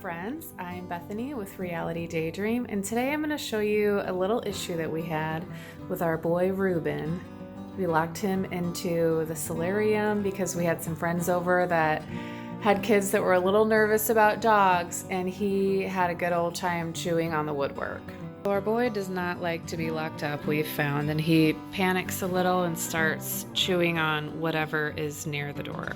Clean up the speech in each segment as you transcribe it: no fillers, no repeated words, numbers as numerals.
friends, I'm Bethany with Reality Daydream, and today I'm going to show you a little issue that we had with our boy Ruben. We locked him into the solarium because we had some friends over that had kids that were a little nervous about dogs, and he had a good old time chewing on the woodwork. So our boy does not like to be locked up, we've found, and he panics a little and starts chewing on whatever is near the door.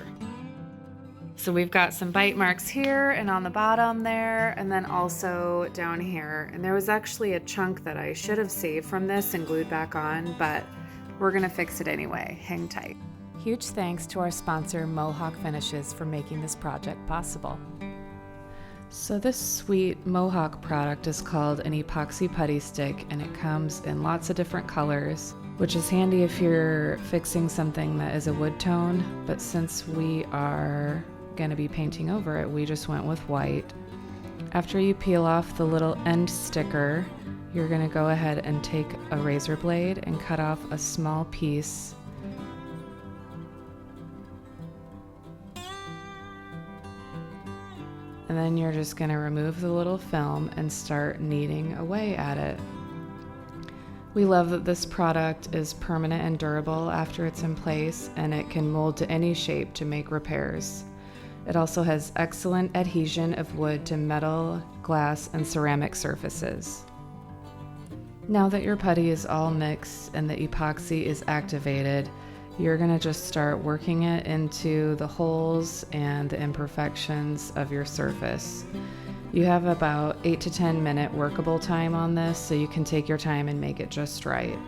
So we've got some bite marks here and on the bottom there, and then also down here. And there was actually a chunk that I should have saved from this and glued back on, but we're gonna fix it anyway. Hang tight. Huge thanks to our sponsor, Mohawk Finishes, for making this project possible. So this sweet Mohawk product is called an Epoxy Putty Stick, and it comes in lots of different colors, which is handy if you're fixing something that is a wood tone. But since we are going to be painting over it, we just went with white. After you peel off the little end sticker, you're going to go ahead and take a razor blade and cut off a small piece. And then you're just going to remove the little film and start kneading away at it. We love that this product is permanent and durable after it's in place, and it can mold to any shape to make repairs. It also has excellent adhesion of wood to metal, glass, and ceramic surfaces. Now that your putty is all mixed and the epoxy is activated, you're going to just start working it into the holes and the imperfections of your surface. You have about 8 to 10 minute workable time on this, so you can take your time and make it just right.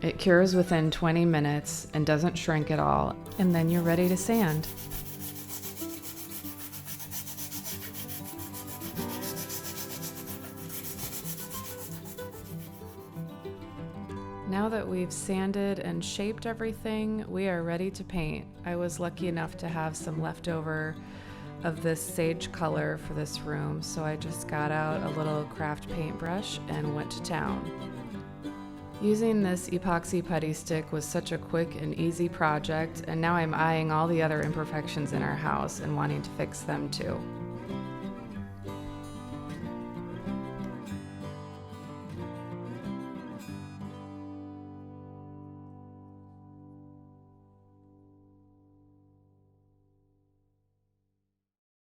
It cures within 20 minutes and doesn't shrink at all, and then you're ready to sand. Now that we've sanded and shaped everything, we are ready to paint. I was lucky enough to have some leftover of this sage color for this room, so I just got out a little craft paintbrush and went to town. Using this epoxy putty stick was such a quick and easy project, and now I'm eyeing all the other imperfections in our house and wanting to fix them too.